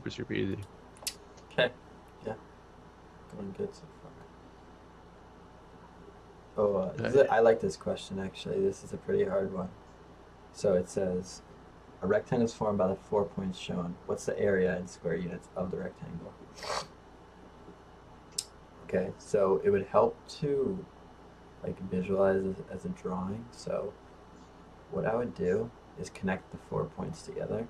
super easy. Okay. Yeah. Going good so far. Oh, Okay. I like this question actually. This is a pretty hard one. So it says, a rectangle is formed by the 4 points shown. What's the area in square units of the rectangle? Okay, so it would help to like visualize as a drawing. So what I would do is connect the 4 points together.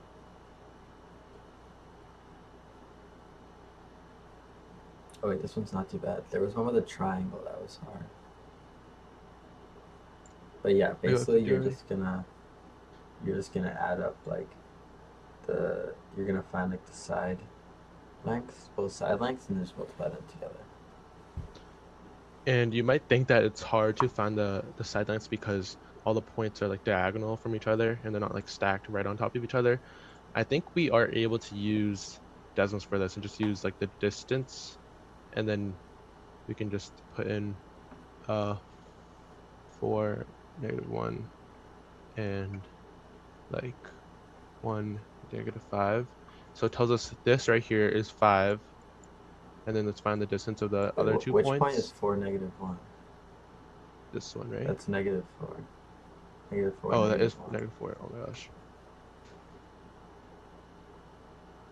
Oh wait, this one's not too bad. There was one with a triangle that was hard. But yeah, We go basically keep doing. you're just gonna add up like you're gonna find like the side lengths, both side lengths, and just multiply them together. And you might think that it's hard to find the side lengths because all the points are like diagonal from each other and they're not like stacked right on top of each other. I think we are able to use Desmos for this and just use like the distance, and then we can just put in uh 4, -1, and like 1, -5. So it tells us this right here is 5, and then let's find the distance of the Wait, other two which point is points. 4 -1? This one, right? That's -4. -4, Oh, that is -1. -4. Oh my gosh.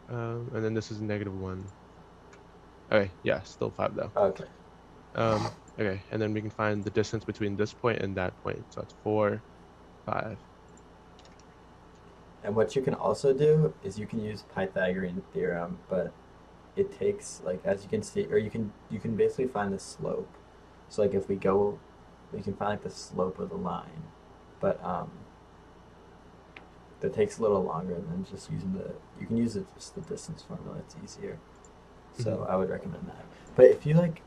And then this is -1. Okay, yeah, still 5 though. Okay. Okay, and then we can find the distance between this point and that point. So that's 4, 5. And what you can also do is you can use Pythagorean theorem, but it takes like as you can see, or you can basically find the slope. So like if we go, we can find like the slope of the line, but that takes a little longer than just using the. You can use it just the distance formula. It's easier. Hmm. So I would recommend that. But if you like,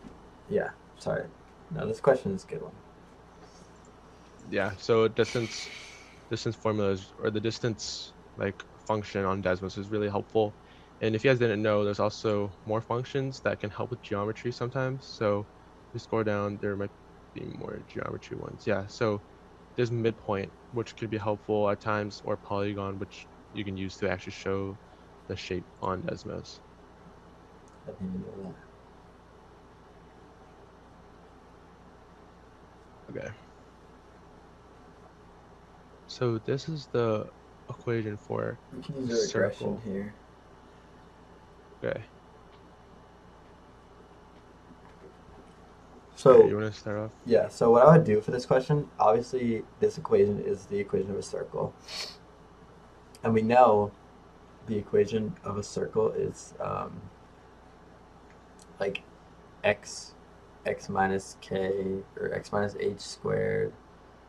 yeah, sorry. No, this question is a good one. Yeah, so distance formulas or the distance like function on Desmos is really helpful. And if you guys didn't know, there's also more functions that can help with geometry sometimes. So if you scroll down, there might be more geometry ones. Yeah, so there's midpoint, which could be helpful at times, or polygon, which you can use to actually show the shape on Desmos. I didn't even know that. Okay, so this is the equation for We can use a a regression circle. here. Okay, okay, So you want to start off? yeah, so what I would do for this question, obviously this equation is the equation of a circle. And we know the equation of a circle is like x minus k or x minus h squared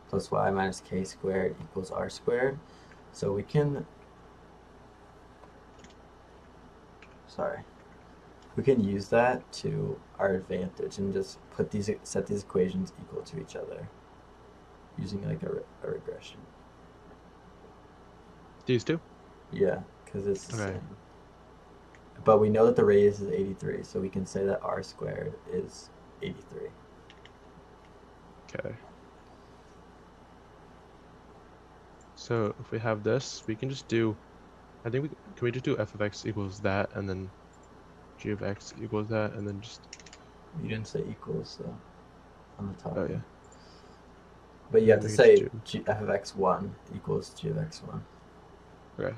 plus y minus k squared equals r squared. So we can, sorry, we can use that to our advantage and just set these equations equal to each other using like a regression. These two? Yeah, because it's the Okay. same. But we know that the radius is 83, so we can say that r squared is 83. Okay. So if we have this, we can just do, I think can we just do f of x equals that, and then g of x equals that, and then just, You didn't say equals though on the top oh one. yeah, But you and have then to we can just say do, f of x1 equals g of x1. okay.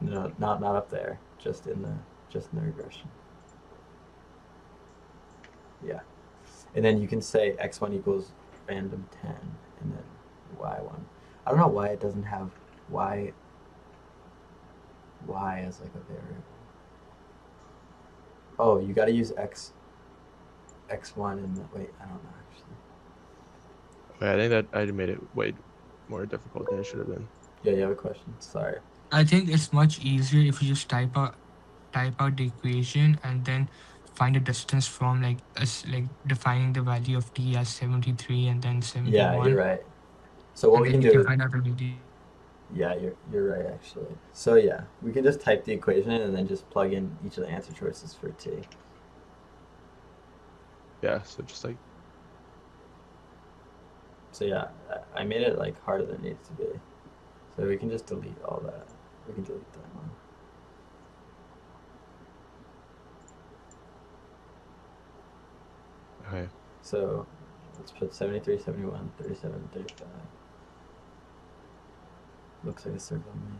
No, not up there. Just in the regression. Yeah. And then you can say x1 equals random 10 and then y1. I don't know why it doesn't have y as like a variable. Oh, you got to use x1 and wait, I don't know actually. Okay, I think that I made it way more difficult than it should have been. Yeah, you have a question? Sorry. I think it's much easier if you just type out the equation and then find a distance from like us like defining the value of t as 73 and then Yeah, you're 71, right. So what and we then can you can do, find out the value. yeah, you're right actually. So yeah, we can just type the equation in and then just plug in each of the answer choices for t. Yeah, so just like, So yeah, I made it like harder than it needs to be. So we can just delete all that. We can delete that one. Okay. So let's put 73, 71, 37, 35. Looks like a circle to me.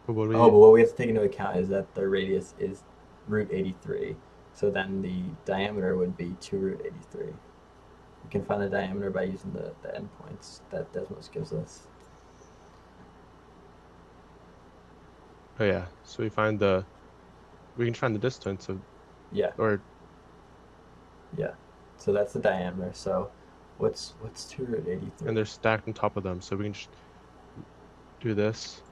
But what do Oh, we? but what we have to take into account is that the radius is root 83. So then the diameter would be 2 root 83. We can find the diameter by using the endpoints that Desmos gives us. Oh yeah. So we can find the distance of Yeah, or yeah. So that's the diameter. So what's 2 root 83? and they're stacked on top of them. So we can just do this.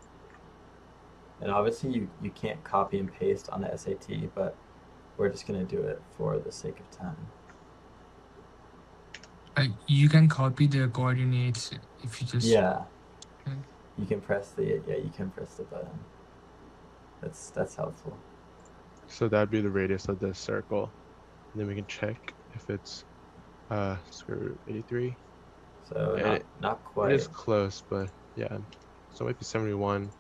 And obviously you can't copy and paste on the SAT, but we're just going to do it for the sake of time. You can copy the coordinates if you just. Yeah, Okay. you can press the button. That's helpful. So that'd be the radius of this circle. And then we can check if it's square root 83. So And not it is quite. close, but yeah. So it might be 71.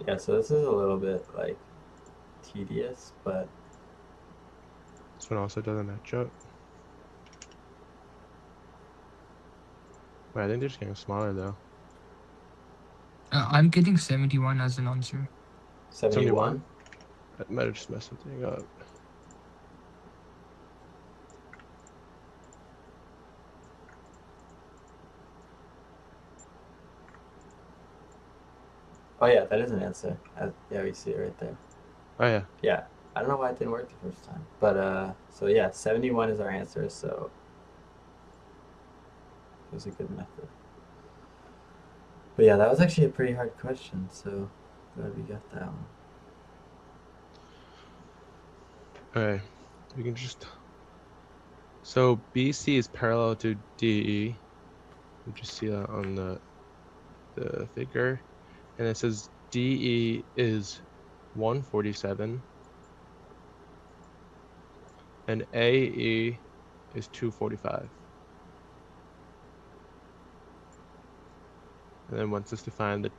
Yeah, so this is a little bit like tedious, but This one also doesn't match up. Wait, I think they're just getting smaller though. I'm getting 71 as an answer. 71? I might have just messed something up. Oh yeah, that is an answer. Yeah, we see it right there. Oh yeah. Yeah, I don't know why it didn't work the first time, but so yeah, 71 is our answer. So it was a good method. But yeah, that was actually a pretty hard question. So glad we got that one. Okay. We can just. So BC is parallel to DE. You just see that on the figure, and it says DE is 147 and AE is 245. And then wants us to find the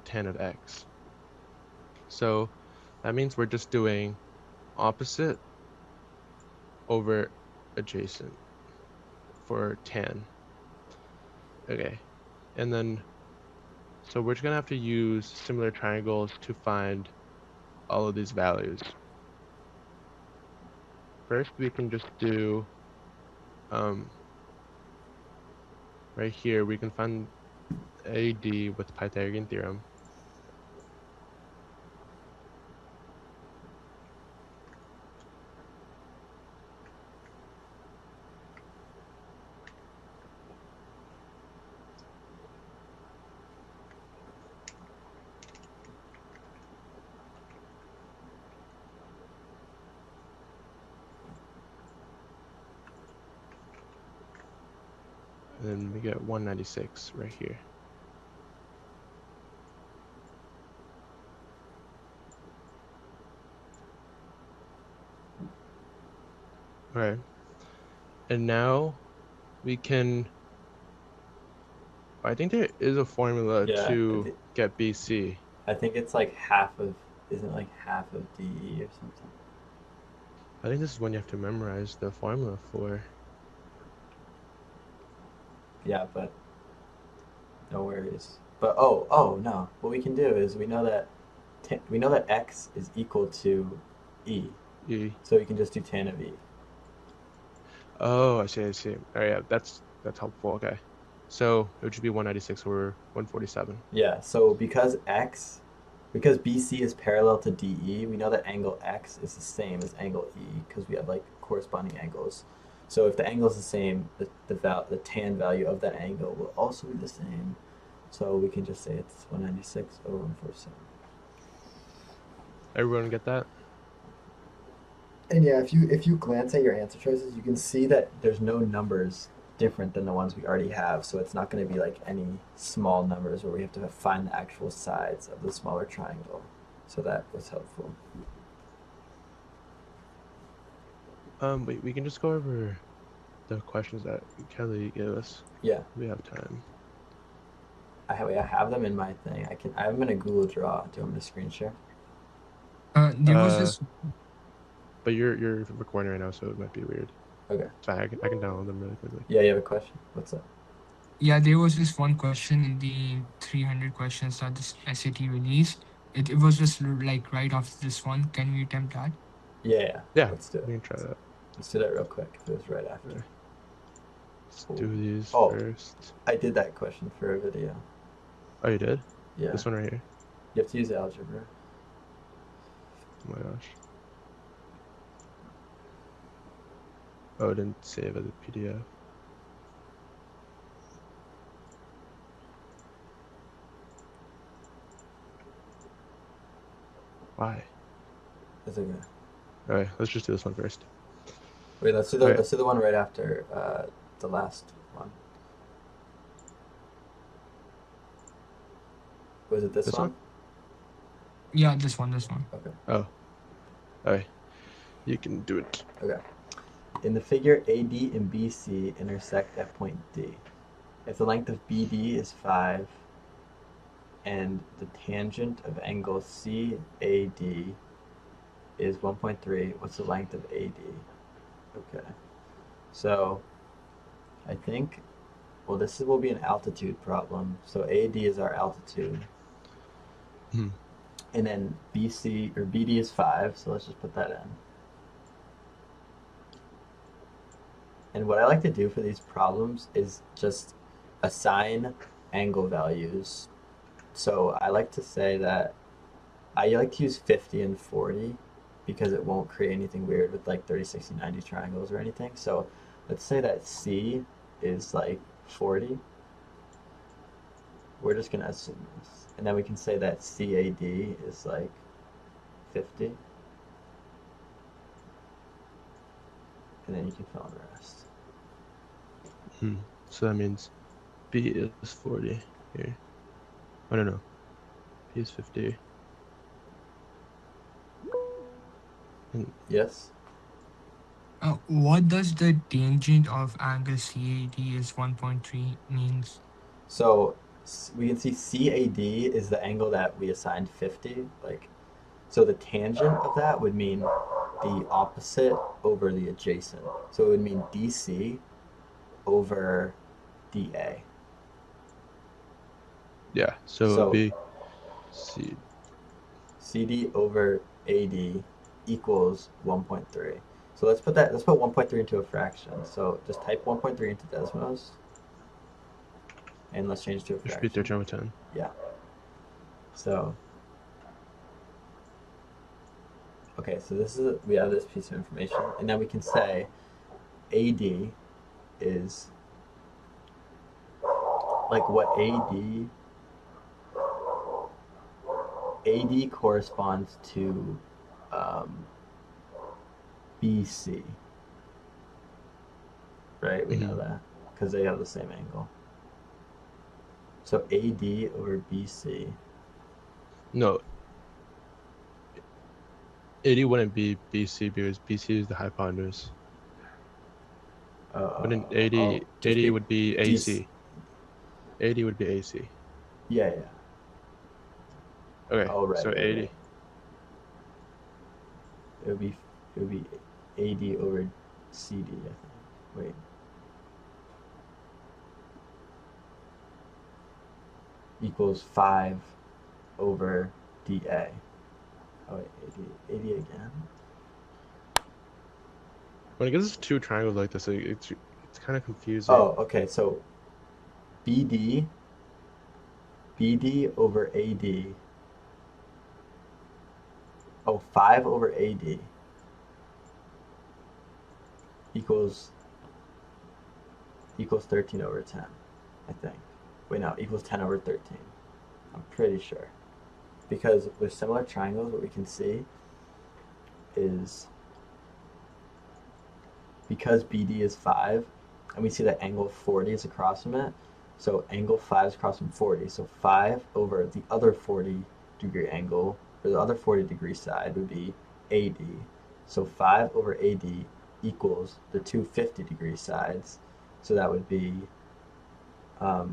tan of x. So that means we're just doing opposite over adjacent for tan. Okay. And then, so we're just gonna have to use similar triangles to find all of these values. First, we can just do, right here, we can find AD with Pythagorean theorem. And then we get 196 right here. All right. And now we can, I think there is a formula Yeah, to get BC. I think it's like half of, isn't it like half of DE or something? I think this is one you have to memorize the formula for. Yeah, but no worries. But oh no, what we can do is we know that x is equal to e, E. so we can just do tan of e. Oh, I see, I see. Oh yeah, that's helpful. Okay. So it would just be 196 over 147. Yeah, so because BC is parallel to DE, we know that angle x is the same as angle e because we have like corresponding angles. So if the angle is the same, the tan value of that angle will also be the same. So we can just say it's 196 over 147. Everyone get that? And yeah, if you glance at your answer choices, you can see that there's no numbers different than the ones we already have. So it's not going to be like any small numbers where we have to find the actual sides of the smaller triangle. So that was helpful. Wait, we can just go over the questions that Kelly gave us. Yeah, We have time. I have them in my thing. I have them in a Google Draw. Do you want me to screen share? There was this. But you're recording right now, so it might be weird. Okay. So I can download them really quickly. Yeah, you have a question? What's up? Yeah, there was this one question in the 300 questions that this SAT released. It was just like right after this one. Can we attempt that? Yeah. Yeah, Let's do it. we can try that. Let's do that real quick. If it was right after. Okay. Let's Cool. do these Oh. first. I did that question for a video. Oh, you did? Yeah. This one right here. You have to use algebra. Oh my gosh. Oh, it didn't save as a PDF. Why? That's okay. Alright, let's just do this one first. Wait, let's do the one right after the last one. Was it this one? Yeah, this one. Okay. Oh. Alright. You can do it. Okay. In the figure, AD and BC intersect at point D. If the length of BD is 5 and the tangent of angle CAD is 1.3, what's the length of AD? Okay. So I think, well, this will be an altitude problem. So AD is our altitude. Hmm. And then BD is 5, so let's just put that in. And what I like to do for these problems is just assign angle values. So I like to say that I like to use 50 and 40 because it won't create anything weird with like 30, 60, 90 triangles or anything. So let's say that C is like 40. We're just going to assume this. And then we can say that CAD is like 50. And then you can fill in the rest. So that means B is 40 here. I don't know. B is 50. And yes? What does the tangent of angle CAD is 1.3 means? So we can see CAD is the angle that we assigned 50. So the tangent of that would mean the opposite over the adjacent. So it would mean DC over DA. yeah, so it would be C. CD over AD equals 1.3. So let's put 1.3 into a fraction. So just type 1.3 into Desmos. And let's change to a It fraction. should be 13 over 10. Yeah. So okay, so we have this piece of information, and then we can say AD is like what AD corresponds to BC, right? We know that because they have the same angle. So AD over BC. No. 80 wouldn't be BC because BC is the hypotenuse. But in 80 would be AC. 80 would be AC. Yeah. Okay. Oh, right. So 80. Right. It would be AD over CD, I think. Wait. Equals 5 over DA. Oh wait, AD again. When it gives us two triangles like this, it's kind of confusing. Oh, okay. So BD over AD. Oh, 5 over AD equals 13 over 10, I think. Wait, no, equals 10 over 13. I'm pretty sure. Because with similar triangles, what we can see is because BD is 5, and we see that angle 40 is across from it, so angle 5 is across from 40. So 5 over the other 40-degree angle, or the other 40-degree side would be AD. So 5 over AD equals the two 50-degree sides. So that would be, let's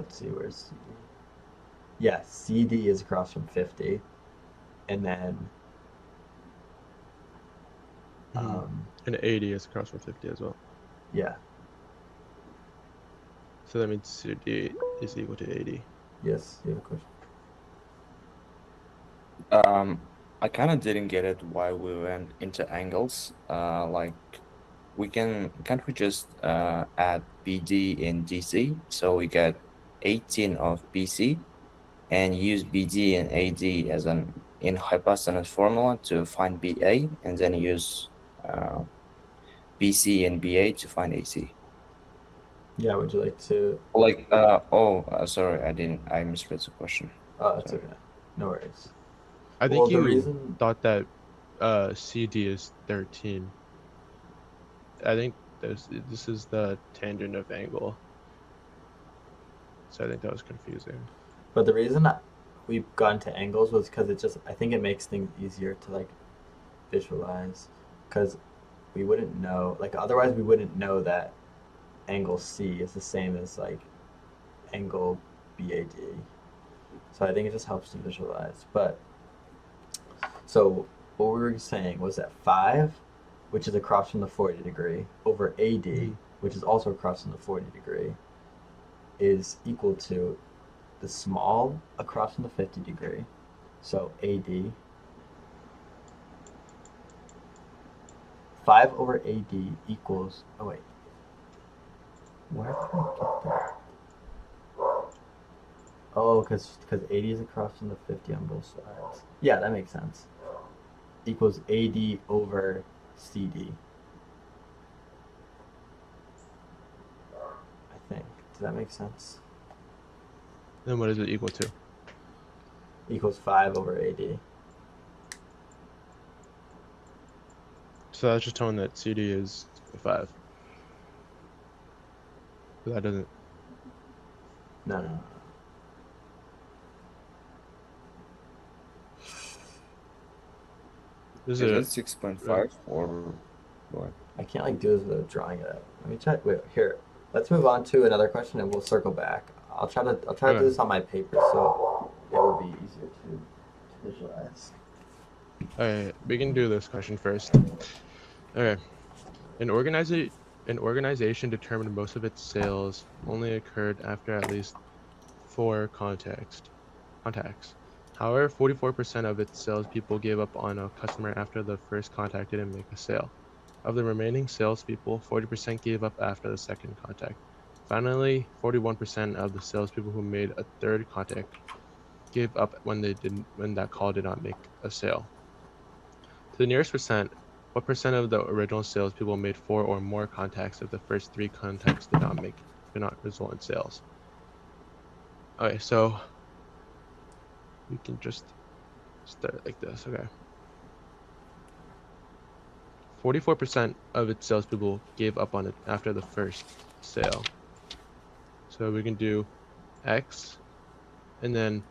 see, where's CD? Yeah, CD is across from 50. And then, And 80 is across from 50 as well. yeah, So that means CD is equal to 80. yes, you have a question? I kind of didn't get it why we went into angles. Like can't we just add BD in DC so we get 18 of BC and use BD and AD as an in hypotenuse formula to find BA and then use BC and BA to find AC. Yeah, would you like to? Like sorry, I misread the question. Oh, that's Sorry. okay. No worries. I Well, think the you reason, thought that CD is 13. I think this is the tangent of angle. So I think that was confusing. but the reason we got into angles was because I think it makes things easier to like visualize, because we wouldn't know, like otherwise we wouldn't know that angle C is the same as like angle BAD. So I think it just helps to visualize. But so what we were saying was that 5, which is across from the 40 degree, over AD, which is also across from the 40 degree, is equal to the small across from the 50 degree. So AD. 5 over AD equals, oh wait, where did I get that? Oh, because 80 is across from the 50 on both sides. Yeah, that makes sense. Equals AD over CD. I think. Does that make sense? Then what is it equal to? Equals 5 over AD. So that's just telling that CD is 5. But that doesn't. No. This Is is it 6.5 or what? I can't like do this without drawing it out. Let me try. Wait, here. Let's move on to another question, and we'll circle back. I'll try to do Okay. this on my paper, so it will be easier to visualize. Alright, we can do this question first. Okay. An organization determined most of its sales only occurred after at least 4 contacts. However, 44% of its salespeople gave up on a customer after the first contact didn't make a sale. Of the remaining salespeople, 40% gave up after the second contact. Finally, 41% of the salespeople who made a third contact gave up when that call did not make a sale. To the nearest percent, what percent of the original salespeople made 4 or more contacts if the first 3 contacts did not result in sales? Okay, so we can just start like this. Okay. 44% of its salespeople gave up on it after the first sale. So we can do X, and then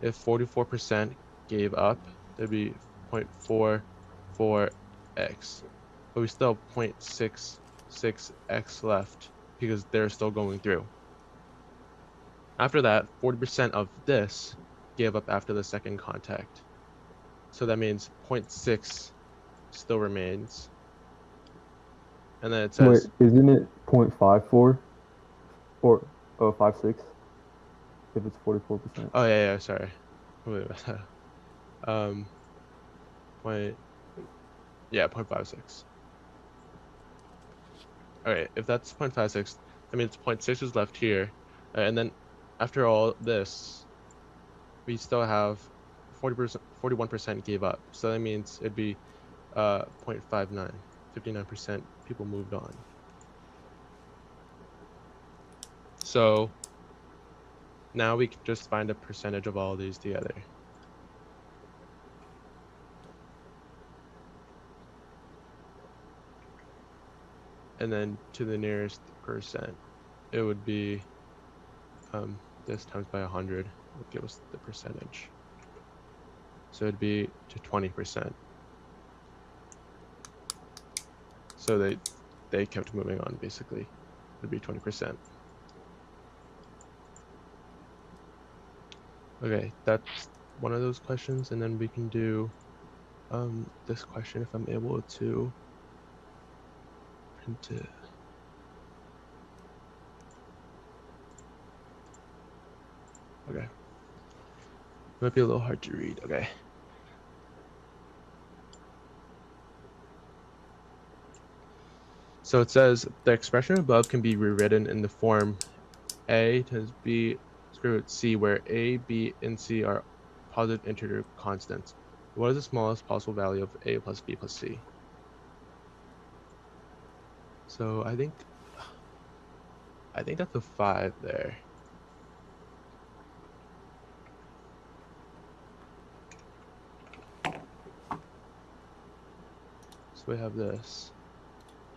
if 44% gave up, there'd be 0.44x. But we still have 0.66x left because they're still going through. After that, 40% of this gave up after the second contact. So that means 0.6 still remains. And then it says, wait, isn't it 0.54 or 56 if it's 44%? oh yeah, sorry. Wait, yeah, 0.56. All right, if that's 0.56, that means 0.6 is left here. And then after all this, we still have 40%, 41% gave up. So that means it'd be 0.59. 59% people moved on. So now we can just find a percentage of all these together. And then to the nearest percent, it would be this times by 100 would give us the percentage. So it'd be to 20%. So they kept moving on, basically. It'd be 20%. Okay, that's one of those questions, and then we can do this question if I'm able to print it. Okay. It might be a little hard to read. Okay. So it says the expression above can be rewritten in the form a times b square root c, where a, b, and c are positive integer constants. What is the smallest possible value of a plus b plus c? So I think that's a 5 there. So we have this.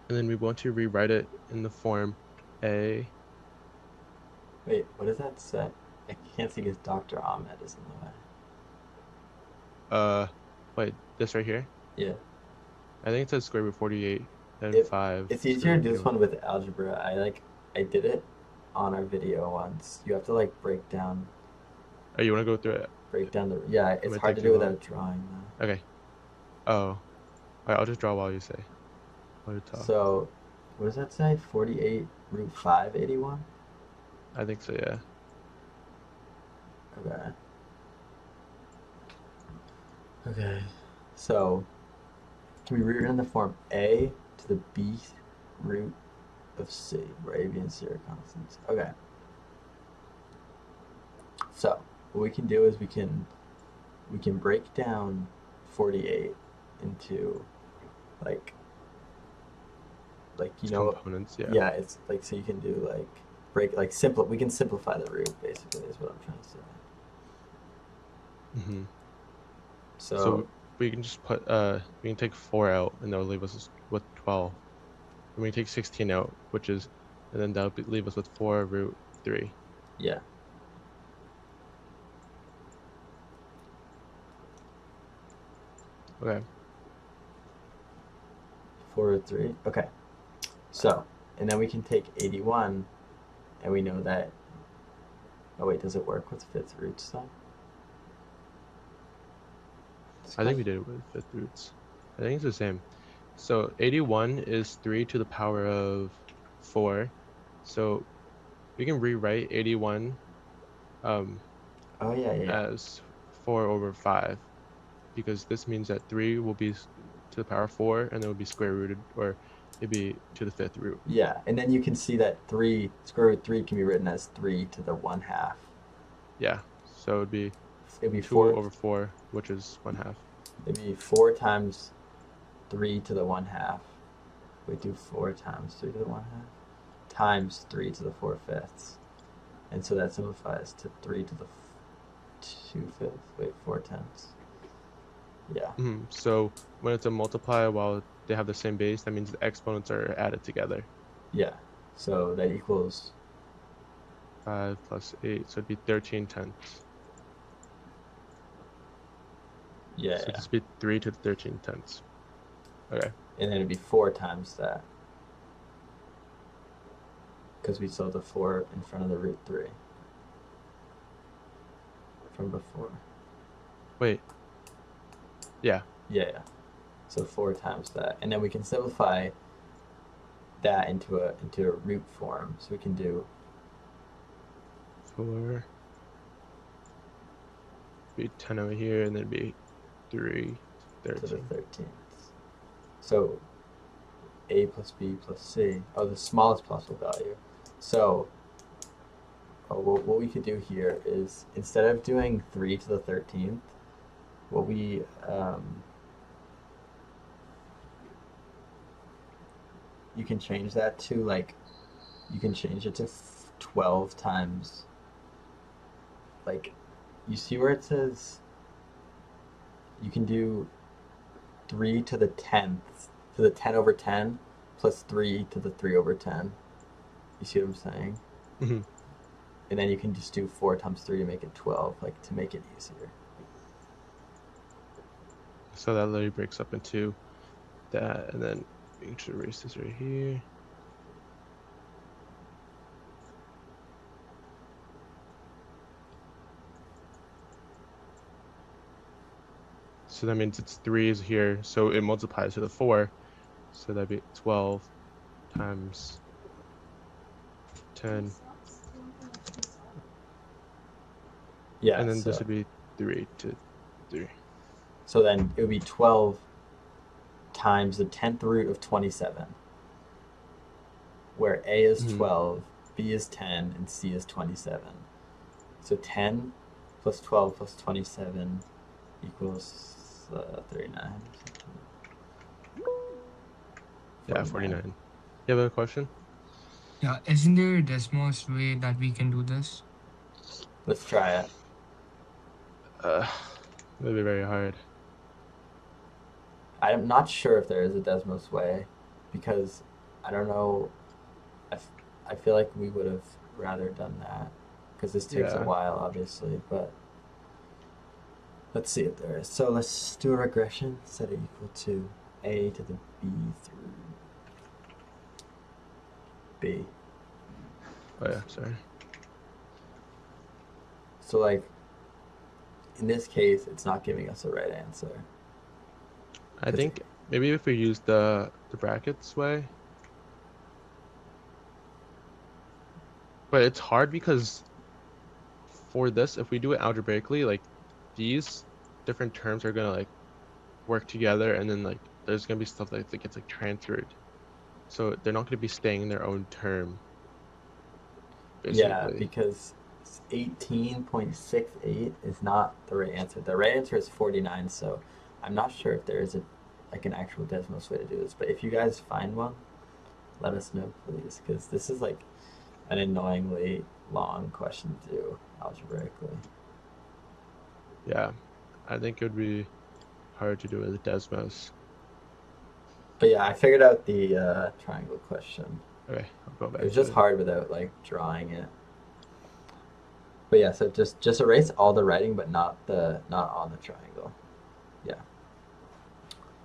And then we want to rewrite it in the form a. Wait, what does that say? I can't see because Dr. Ahmed is in the way. Wait, this right here? Yeah. I think it says square root 48 and 5. It's easier to do this one with algebra. I did it on our video once. You have to like break down. Oh, you want to go through it? Yeah, it's hard to do without drawing though. Okay. Oh. All right, I'll just draw while you say. While you talk. So, what does that say? 48 root 5, 81? I think so, yeah. Okay. So, can we rewrite in the form a to the b root of c, where a, b, and c are constants? Okay. So, what we can do is we can break down 48 into like you know components, yeah. Yeah, it's like, so you can do like we can simplify the root, basically, is what I'm trying to say. Mm-hmm. So we can just put we can take 4 out, and that will leave us with 12. And we can take 16 out, and then that would leave us with 4 root 3. Yeah. Okay. 4 root 3. Okay. So, and then we can take 81, and we know that. Oh wait, does it work with fifth roots though? I think we did it with fifth roots. I think it's the same. So 81 is 3 to the power of 4. So we can rewrite 81 as 4 over 5, because this means that 3 will be to the power of 4, and then it would be square rooted, or it'd be to the 5th root. Yeah, and then you can see that square root 3 can be written as 3 to the 1/2. Yeah, so it'd be 2 4 over 4, which is 1/2. It'd be 4 times 3 to the 1/2. We do 4 times 3 to the 1/2 times 3 to the 4/5. And so that simplifies to 3 to the 2/5. Wait, 4/10. Yeah. Mm-hmm. So when it's a multiply while they have the same base, that means the exponents are added together. Yeah. So that equals 5 plus 8, so it'd be 13/10. Yeah. So it'd just be 3 to the 13/10. Okay. And then it'd be 4 times that, because we still have the 4 in front of the root 3 from before. Wait. Yeah. Yeah. So 4 times that, and then we can simplify that into a root form. So we can do 4. Be 10 over here, and then be 3 to 13. the 13th. So a plus b plus c. Oh, the smallest possible value. So what we could do here is, instead of doing 3 to the 13th, what we you can change that to, like, you can change it to 12 times, like, you see where it says you can do 3 to the 10th, to the 10 over 10 plus 3 to the 3 over 10. You see what I'm saying? Mm-hmm. And then you can just do 4 times 3 to make it 12, like, to make it easier. So that literally breaks up into that, and then Make sure to erase this right here. So that means it's 3 is here, so it multiplies to the 4. So that'd be 12 times 10. Yeah. And then so, this would be 3 to 3. so then it would be 12 times the 10th root of 27, where A is Mhm. 12, B is 10, and C is 27. So 10 plus 12 plus 27 equals 39. Yeah, 49. You have a question? Yeah, isn't there a Desmos way that we can do this? Let's try it. That'd be very hard. I'm not sure if there is a Desmos way, because I don't know. I feel like we would have rather done that, because this takes a Yeah. while, obviously. But let's see if there is. So let's do a regression. Set it equal to A to the B through B. Oh yeah, sorry. So like, in this case, it's not giving us a right answer. I think maybe if we use the brackets way. But it's hard because for this, if we do it algebraically, like these different terms are gonna like work together, and then like there's gonna be stuff that gets like transferred, so they're not gonna be staying in their own term. Yeah, Basically. because 18.68 is not the right answer. The right answer is 49, so I'm not sure if there is an actual Desmos way to do this. But if you guys find one, let us know, please, because this is like an annoyingly long question to do algebraically. Yeah, I think it would be hard to do with Desmos. But yeah, I figured out the triangle question. Okay, I'll go back. It was just hard without like drawing it. But yeah, so just erase all the writing, but not on the triangle. Yeah.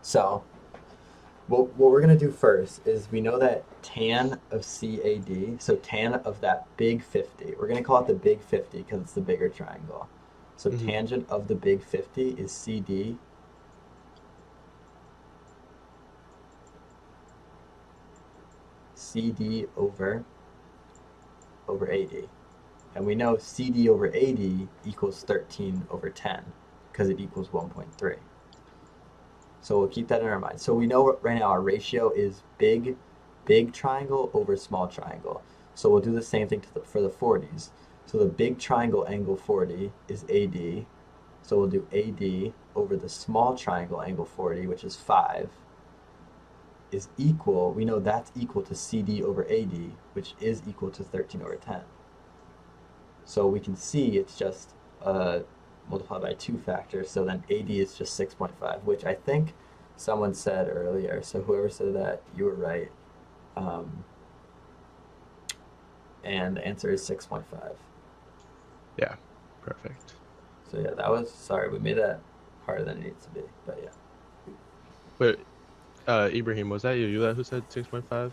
So what we're gonna do first is we know that tan of CAD, so tan of that big 50, we're gonna call it the big 50 because it's the bigger triangle. So tangent of the big 50 is CD. CD over AD. And we know CD over AD equals 13 over 10 because it equals 1.3. So we'll keep that in our mind. So we know right now our ratio is big triangle over small triangle. So we'll do the same thing for the 40s. So the big triangle angle 40 is AD. So we'll do AD over the small triangle angle 40, which is 5, is equal, we know that's equal to CD over AD, which is equal to 13 over 10. So we can see it's just multiplied by 2 factors, so then AD is just 6.5, which I think someone said earlier, so whoever said that, you were right. And the answer is 6.5. Yeah, perfect. So yeah, that was, sorry, we made that harder than it needs to be, but yeah. But Ibrahim, was that you who said 6.5?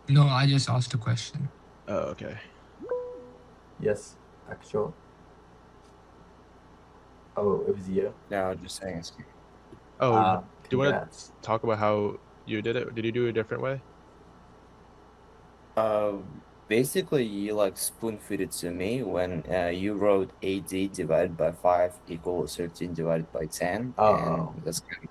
No, I just asked a question. Oh, okay. Yes, actual. Oh, it was you? No, just saying. Oh, do you want Congrats. to talk about how you did it? Did you do it a different way? Basically, you like spoon feed it to me when you wrote AD divided by 5 equals 13 divided by 10. Oh. And that's kind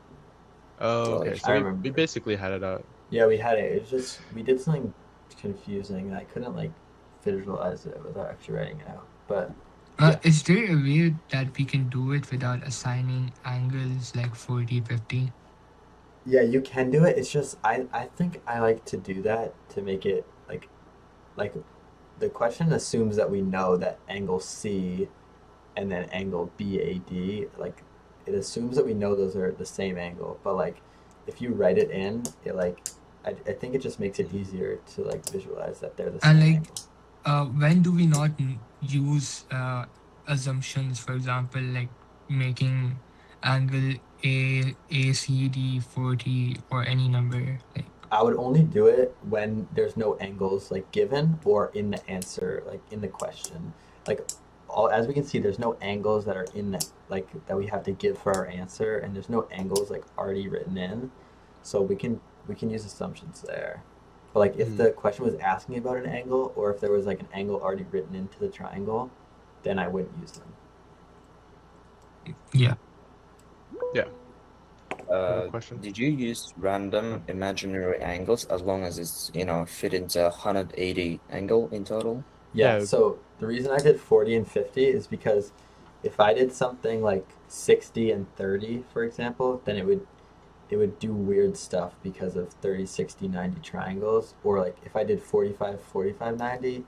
Oh, okay. Like, So I we remember. basically had it out. Yeah, we had it. It was just, we did something confusing, and I couldn't like visualize it without actually writing it out. But yeah. Is there a way that we can do it without assigning angles like 40, 50? Yeah, you can do it. It's just I think I like to do that to make it like the question assumes that we know that angle C and then angle BAD, like it assumes that we know those are the same angle, but like if you write it in, it like I think it just makes it easier to like visualize that they're the same And like angle. when do we not use assumptions, for example, like making angle A, C, D, 40, or any number. Like, I would only do it when there's no angles like given or in the answer, like in the question. Like all as we can see, there's no angles that are in the like that we have to give for our answer, and there's no angles like already written in. So we can use assumptions there. But like if the question was asking about an angle, or if there was like an angle already written into the triangle, then I wouldn't use them. yeah. Yeah. Question. Did you use random imaginary angles as long as it's, fit into 180 angle in total? Yeah, Yeah. so the reason I did 40 and 50 is because if I did something like 60 and 30, for example, then it would do weird stuff because of 30, 60, 90 triangles. Or like if I did 45, 45, 90,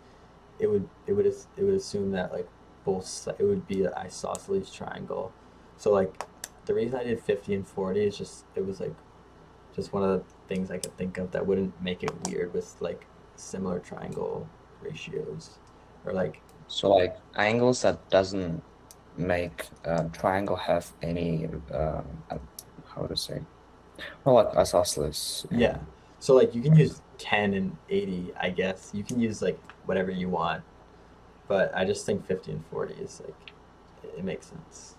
it would assume that like it would be an isosceles triangle. So like the reason I did 50 and 40 is it was like just one of the things I could think of that wouldn't make it weird with like similar triangle ratios or like So like angles that doesn't make triangle have any how to say, well, like isosceles. yeah. So like you can use 10 and 80, I guess. You can use like whatever you want, but I just think 50 and 40 is like it makes sense.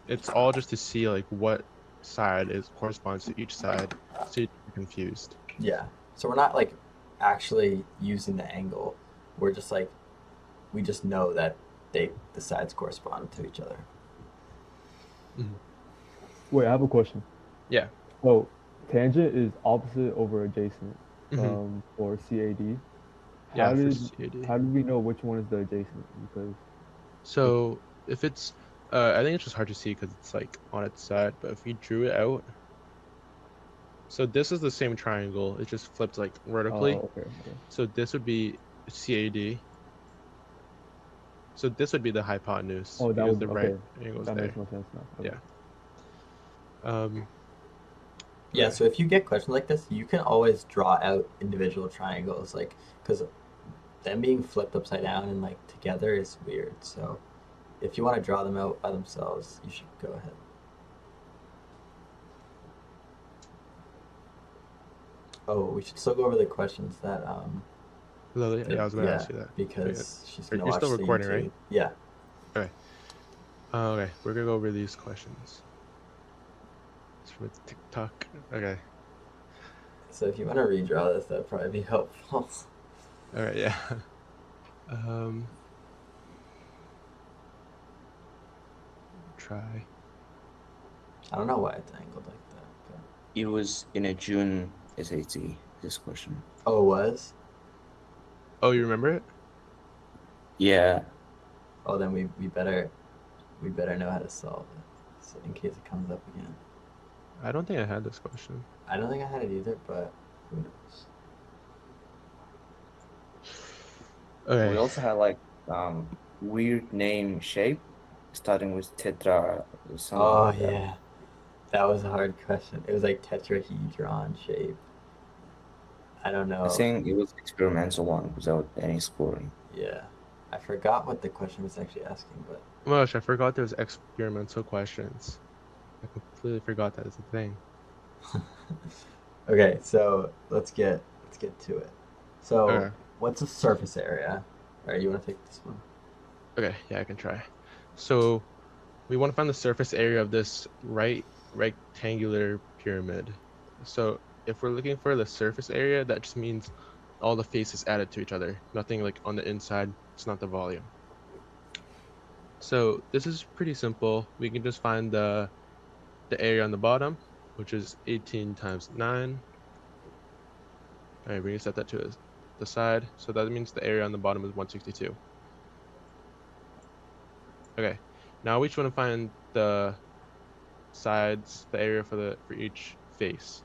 It's all just to see like what side corresponds to each side, so you're confused. Yeah. So we're not like actually using the angle. We're just like we just know that the sides correspond to each other. Wait, I have a question. Yeah. So, tangent is opposite over adjacent Mhm. for CAD. Yeah, How for did CAD. how did we know which one is the adjacent? Because So if it's, I think it's just hard to see because it's like on its side. But if we drew it out, so this is the same triangle. It just flipped like vertically. okay. So this would be CAD. So this would be the hypotenuse Oh, that because would the right okay. angle's That there. makes more sense now. Okay. Yeah. Yeah, Okay. so if you get questions like this, you can always draw out individual triangles, like because them being flipped upside down and like together is weird. So if you want to draw them out by themselves, you should go ahead. Oh, we should still go over the questions that Lily, yeah, I was gonna yeah, ask you that. because she's gonna You're watch still the recording, YouTube. right? Yeah. Okay. Okay, we're gonna go over these questions. It's from TikTok. Okay. So if you want to redraw this, that'd probably be helpful. All right. Yeah. Try. I don't know why it's angled like that. But... It was in a June SAT, this question. Oh, it was? Oh, you remember it? Yeah. Oh, then we better know how to solve it, so in case it comes up again. I don't think I had this question. I don't think I had it either, but who knows? Okay. We also had like weird name shape starting with tetra or something Oh like that. yeah, that was a hard question. It was like tetrahedron shape. I don't know. I think it was experimental one without any scoring. Yeah, I forgot what the question was actually asking, but Oh my gosh, I forgot there was experimental questions. I completely forgot that as a thing. okay. So let's get to it. So Okay. what's a surface area? All right, you want to take this one? Okay, yeah, I can try. So we want to find the surface area of this rectangular pyramid. So if we're looking for the surface area, that just means all the faces added to each other. Nothing like on the inside. It's not the volume. So this is pretty simple. We can just find the area on the bottom, which is 18 times 9. All right, we can set that to the side. So that means the area on the bottom is 162. Okay, now we just want to find the sides, the area for each face.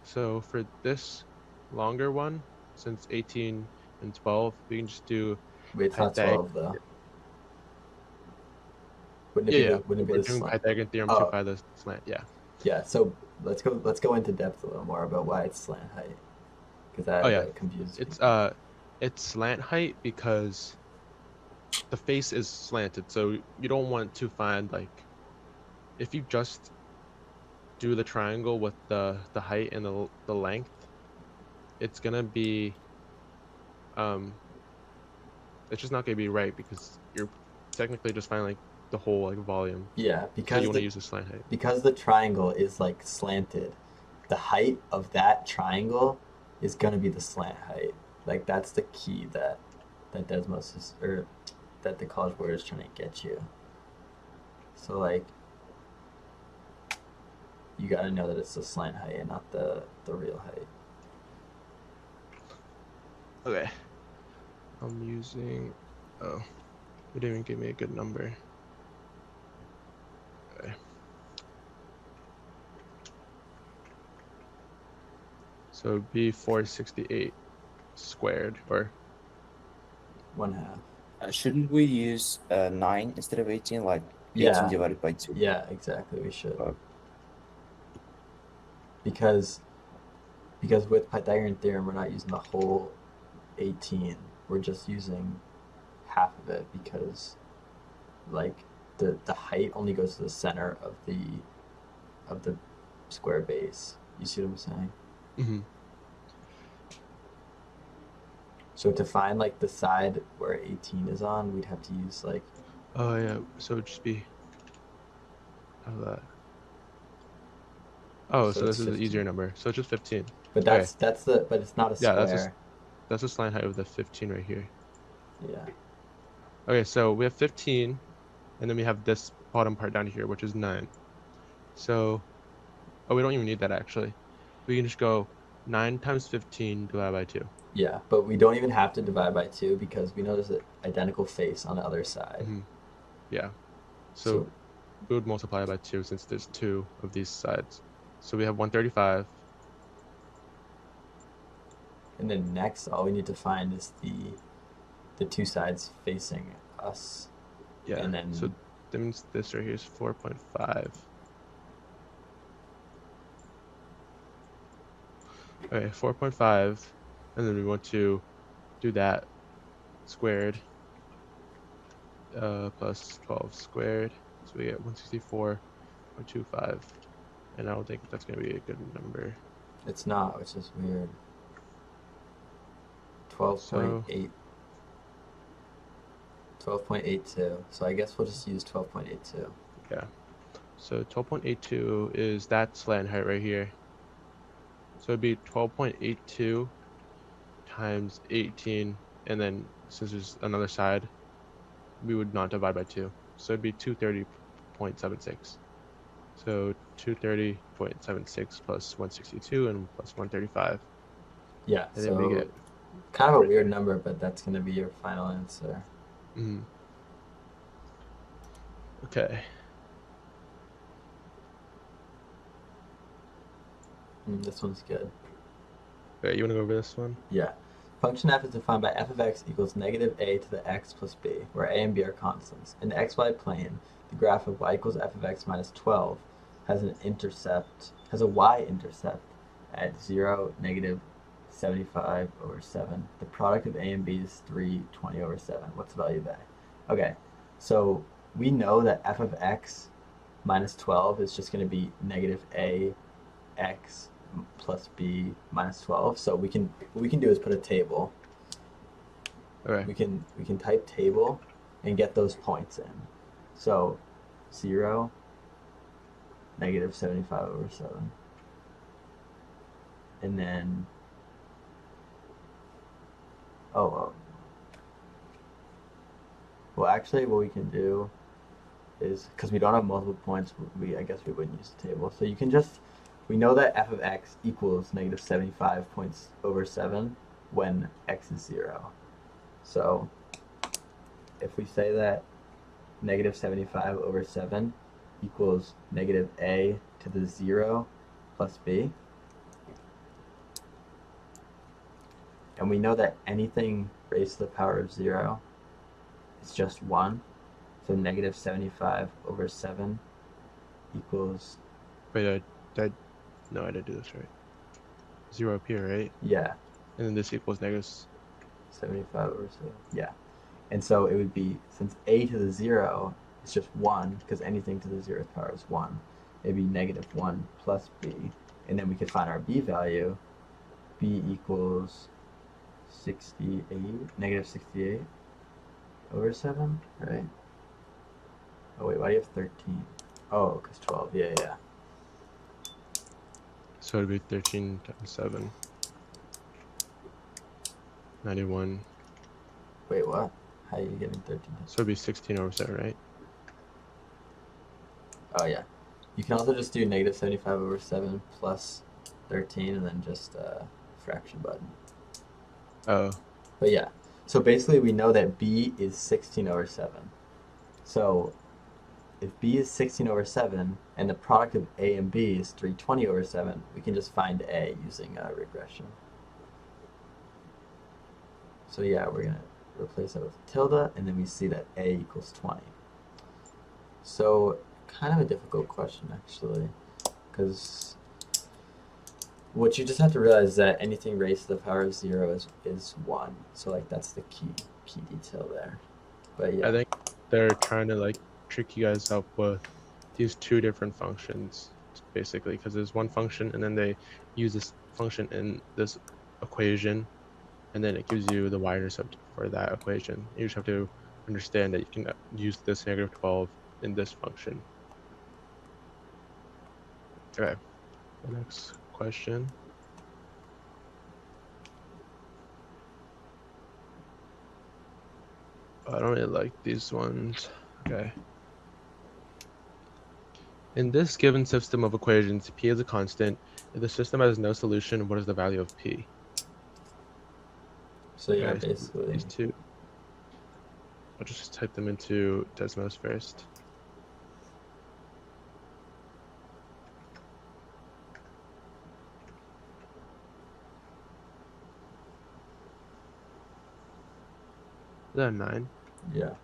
So for this longer one, since 18 and 12, we can just do Wait, it's not 12 though. Wouldn't it yeah. be We're the doing slant? Pythagorean theorem to find the slant. Yeah. Yeah. So let's go into depth a little more about why it's slant height, because that confuses me. It's slant height because the face is slanted, so you don't want to find like if you just do the triangle with the height and the length, it's gonna be it's just not gonna be right because you're technically just finding like the whole like volume. Yeah, So because you want to use the slant height. because the triangle is like slanted, the height of that triangle is gonna be the slant height. Like that's the key that Desmos is, or that the College Board is trying to get you. So like you gotta know that it's the slant height and not the real height. Okay. I'm using. Oh, it didn't even give me a good number. Okay. So it'd be 468 squared, or 1/2. Shouldn't we use 9 instead of 18? Like 18 Yeah. divided by 2. Yeah, exactly. We should. Uh, Because with Pythagorean theorem, we're not using the whole 18. We're just using half of it because, like, the height only goes to the center of the square base. You see what I'm saying? mm-hmm. So to find like the side where 18 is on, we'd have to use like. Oh yeah. So it'd just be. That. Oh, so it's this is an 15. easier number. So it's just 15. But Okay. but it's not a Yeah, square. that's a slant height of the 15 right here. Yeah. Okay, so we have 15, and then we have this bottom part down here, which is 9. So, oh, we don't even need that actually. We can just go 9 times 15 divided by 2. Yeah, but we don't even have to divide by 2 because we know there's an identical face on the other side. Mm-hmm. Yeah. So we would multiply it by 2 since there's 2 of these sides. So we have 135. And then next, all we need to find is the two sides facing us. Yeah. And then so that means this right here is 4.5. Okay, 4.5, and then we want to do that squared plus 12 squared, so we get 164.25, and I don't think that's going to be a good number. it's not, which is weird. 12.8. 12.82. So I guess we'll just use 12.82. Yeah. So 12.82 is that slant height right here. So it'd be 12.82 times 18, and then since there's another side, we would not divide by 2. So it'd be 230.76. So 230.76 plus 162 and plus 135. Yeah, And so then we get kind of a weird number, but that's going to be your final answer. Okay. This one's good. Okay, you want to go over this one? Yeah. Function f is defined by f of x equals negative a to the x plus b, where a and b are constants. In the xy plane, the graph of y equals f of x minus 12 has a y-intercept at 0, negative 75 over 7. The product of a and b is 320 over 7. What's the value of a? Okay, so we know that f of x minus 12 is just going to be negative a x plus b minus 12. So what we can do is put a table. Okay. We can type table and get those points in. So 0, negative 75 over 7. And then well, actually what we can do is, because we don't have multiple points, I guess we wouldn't use the table. So you can just, we know that f of x equals negative 75 points over 7 when x is 0. So if we say that negative 75 over 7 equals negative a to the 0 plus b, and we know that anything raised to the power of 0 is just 1, so negative 75 over 7 equals... Wait, no, I didn't do this right. 0 up here, right? Yeah. And then this equals negative 75 over 7. Yeah. And so it would be, since a to the 0 is just 1, because anything to the 0th power is 1, it'd be -1 plus b. And then we could find our b value. B equals 68, -68 over 7, right? Oh wait, why do you have 13? Oh, because 12, yeah. So it'd be 13 times 7. 91. Wait, what? How are you getting 13? So it'd be 16 over 7, right? Oh yeah. You can also just do -75 over 7 plus 13 and then just fraction button. Oh, But yeah, so basically we know that b is 16 over 7. So if b is 16 over 7 and the product of a and b is 320 over 7, we can just find a using regression. So yeah, we're going to replace that with tilde, and then we see that a equals 20. So kind of a difficult question, actually, because what you just have to realize is that anything raised to the power of 0 is 1. So like that's the key detail there. But yeah. I think they're trying to like trick you guys up with these two different functions, basically, because there's one function and then they use this function in this equation, and then it gives you the y-intercept for that equation. You just have to understand that you can use this -12 in this function. Okay, the next question. I don't really like these ones. Okay. In this given system of equations, p is a constant. If the system has no solution, what is the value of p? So yeah, Okay, so basically. these two. I'll just type them into Desmos first. Is that a 9? Yeah.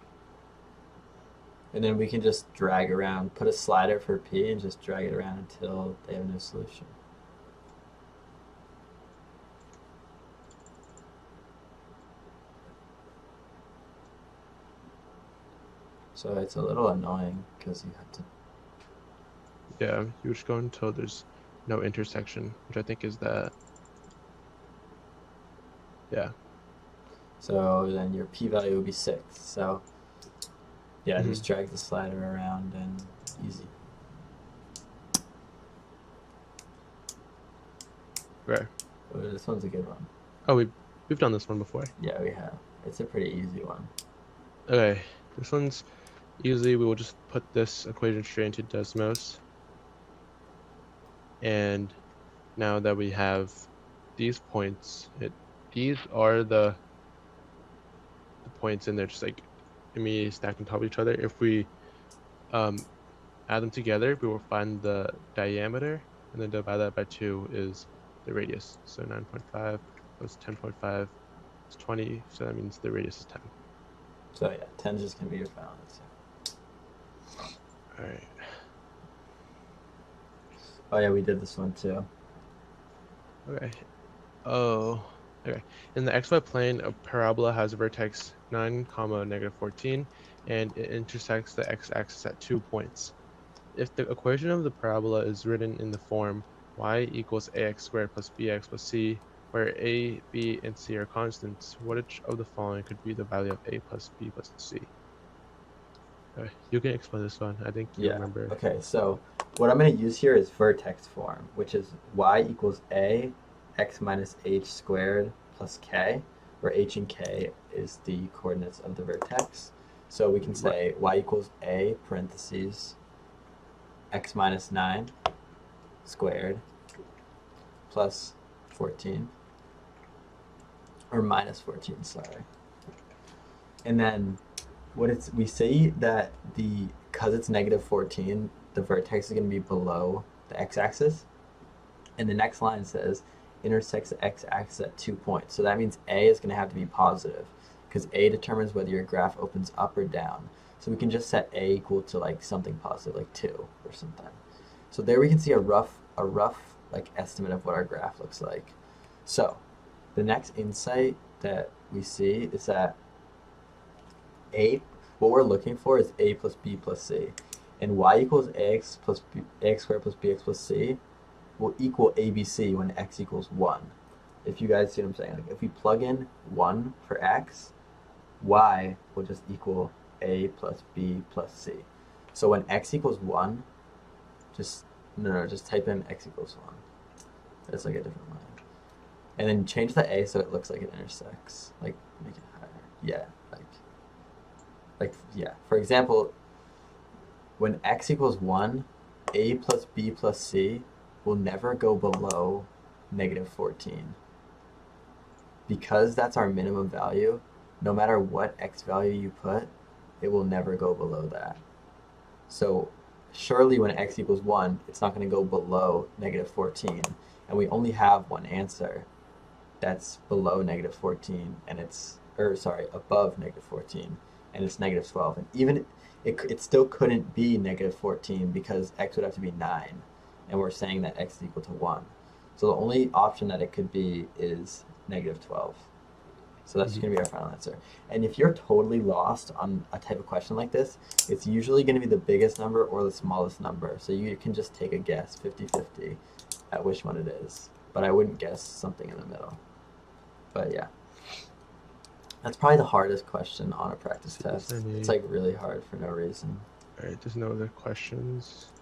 And then we can just drag around, put a slider for p and just drag it around until they have no solution. So it's a little annoying because you have to. Yeah, you just go until there's no intersection, which I think is that. Yeah. So then your p-value would be 6. So yeah, Mhm. just drag the slider around and easy. Okay. Oh, this one's a good one. Oh, we've done this one before. Yeah, we have. It's a pretty easy one. Okay, this one's easy. We will just put this equation straight into Desmos. And now that we have these points, these are the points, and they're just like immediately stacked on top of each other. If we add them together, we will find the diameter, and then divide that by 2 is the radius. So 9.5 plus 10.5 is 20, so that means the radius is 10. So yeah, 10 is just going to be your final answer. All right. Oh yeah, we did this one too. Okay. Oh, okay. In the xy plane, a parabola has a vertex 9, -14, and it intersects the x-axis at 2 points. If the equation of the parabola is written in the form y equals ax squared plus bx plus c, where a, b, and c are constants, which of the following could be the value of a plus b plus c? Okay, you can explain this one. I think you remember. Okay, so what I'm going to use here is vertex form, which is y equals a x minus h squared plus k, where h and k is the coordinates of the vertex. So we can say y equals a parentheses x minus 9 squared plus 14, or minus 14, sorry. And then we say that because it's -14, the vertex is going to be below the x-axis. And the next line says intersects the x-axis at 2 points. So that means a is going to have to be positive, because a determines whether your graph opens up or down. So we can just set a equal to like something positive, like 2 or something. So there we can see a rough like estimate of what our graph looks like. So the next insight that we see is that what we're looking for is a plus b plus c. And y equals ax plus ax squared plus bx plus c will equal abc when x equals 1. If you guys see what I'm saying, like if we plug in 1 for x, y will just equal a plus b plus c. So when x equals 1, just type in x equals 1. That's like a different line. And then change the a so it looks like it intersects. Like make it higher. Yeah, yeah. For example, when x equals 1, a plus b plus c will never go below negative 14. Because that's our minimum value, no matter what x value you put, it will never go below that. So surely when x equals 1, it's not going to go below negative 14. And we only have one answer that's below negative 14, and above negative 14, and it's negative 12. And even it still couldn't be negative 14 because x would have to be 9, and we're saying that x is equal to 1. So the only option that it could be is negative 12. So that's going to be our final answer. And if you're totally lost on a type of question like this, it's usually going to be the biggest number or the smallest number. So you can just take a guess, 50-50, at which one it is. But I wouldn't guess something in the middle. But yeah. That's probably the hardest question on a practice test. It's like really hard for no reason. All right, there's no other questions.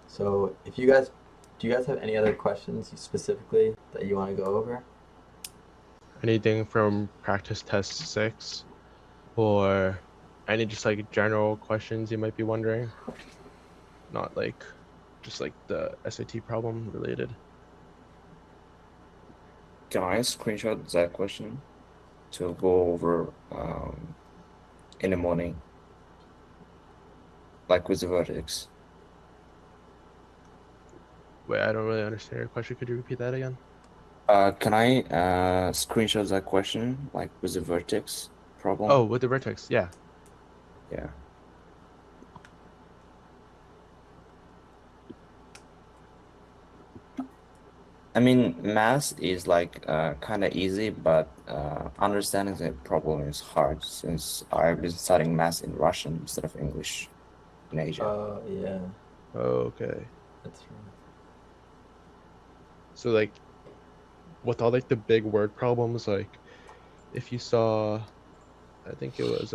So do you guys have any other questions specifically that you want to go over? Anything from practice test 6 or any just like general questions you might be wondering? Not like just like the SAT problem related. Can I screenshot that question to go over in the morning, like with the vertex? Wait, I don't really understand your question. Could you repeat that again? Can I screenshot that question, like with the vertex problem? Oh, with the vertex, yeah. Yeah. I mean, math is like kind of easy, but understanding the problem is hard since I've been studying math in Russian instead of English in Asia. Oh, yeah. Okay. That's right. So like with all like the big word problems, like if you saw, I think it was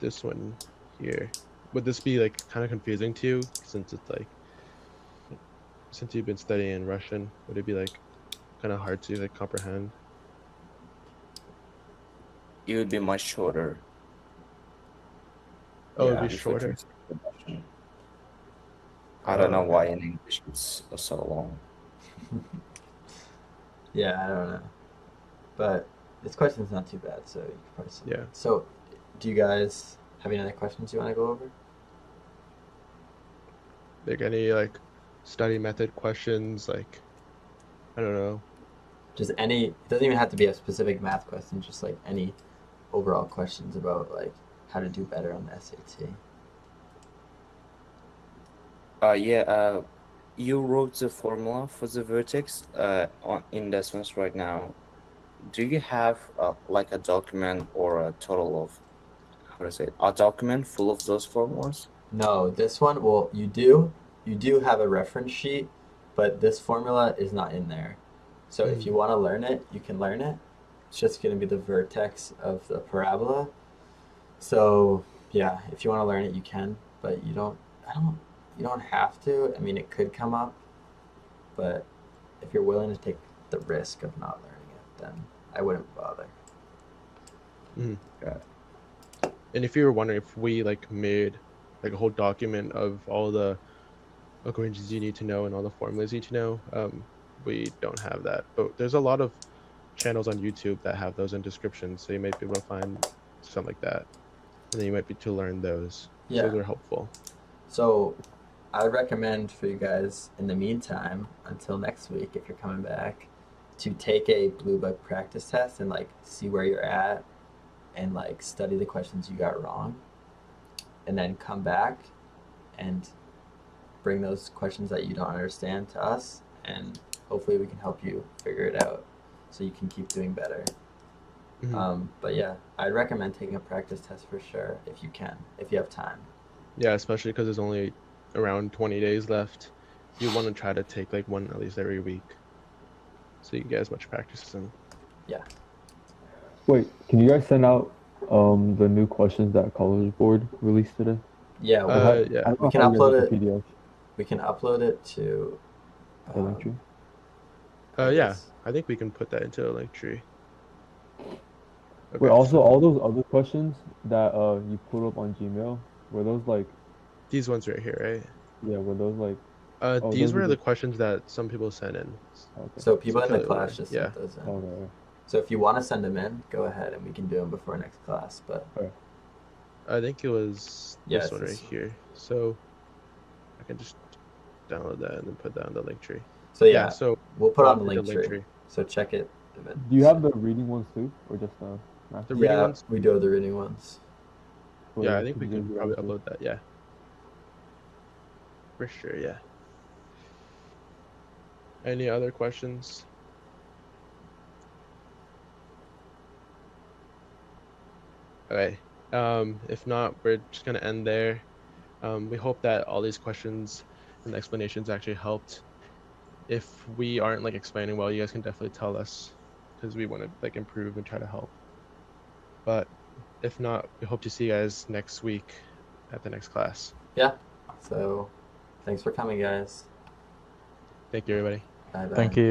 this one here, would this be like kind of confusing to you since it's like since you've been studying Russian, would it be like kind of hard to like comprehend? It would be much shorter. Oh, Yeah, it'd be if we shorter. translate to Russian. I don't know why in English it's so long. Yeah, I don't know. But this question's not too bad, so you can probably see. Yeah. So, do you guys have any other questions you want to go over? Like any like study method questions, like I don't know. Just any, it doesn't even have to be a specific math question, just like any overall questions about like how to do better on the SAT. You wrote the formula for the vertex in lessons right now. Do you have like a document or a total of, how to say it, a document full of those formulas? No, this one, well, you do have a reference sheet, but this formula is not in there. So if you want to learn it, you can learn it. It's just going to be the vertex of the parabola. So yeah, if you want to learn it, you can, but you don't have to. I mean, it could come up, but if you're willing to take the risk of not learning it, then I wouldn't bother. Yeah. And if you were wondering if we like made like a whole document of all the equations you need to know and all the formulas you need to know, we don't have that. But there's a lot of channels on YouTube that have those in descriptions, so you might be able to find something like that, and then you might be to learn those. Yeah. So they're helpful. So I would recommend for you guys in the meantime, until next week, if you're coming back, to take a blue book practice test and like see where you're at and like study the questions you got wrong, and then come back and bring those questions that you don't understand to us, and hopefully we can help you figure it out so you can keep doing better. But yeah, I'd recommend taking a practice test for sure if you can, if you have time. Yeah, especially because there's only around 20 days left. You want to try to take like one at least every week, so you can get as much practice as in. Yeah. Wait, can you guys send out the new questions that College Board released today? Yeah, Or how, Yeah. I don't we know can how you guys upload get the it. PDF, We can upload it to the link tree. I Yeah, guess. I think we can put that into a Linktree. Wait, Okay, also so all those other questions that you put up on Gmail, were those like, these ones right here, right? yeah, were those like, oh, These those are were the just, questions that some people sent in. okay. So people in the Kelly class Lawyer, just yeah. sent those in. Okay. So if you want to send them in, go ahead and we can do them before next class. But I think it was yeah, this it's one right this one. here. So I can just download that and then put that on the Linktree. So yeah, So we'll put we'll on the update link tree. Linktree. So check it. Do you have the reading ones too, or just math? The reading Yeah, ones? we do have the reading ones. Yeah, I Could think we you guys can do probably that too? upload that. Yeah, for sure. Yeah. Any other questions? Okay. If not, we're just gonna end there. We hope that all these questions and explanations actually helped. If we aren't like explaining well, you guys can definitely tell us because we want to like improve and try to help. But if not, we hope to see you guys next week at the next class. Yeah. So thanks for coming, guys. Thank you, everybody. Bye bye. Thank you.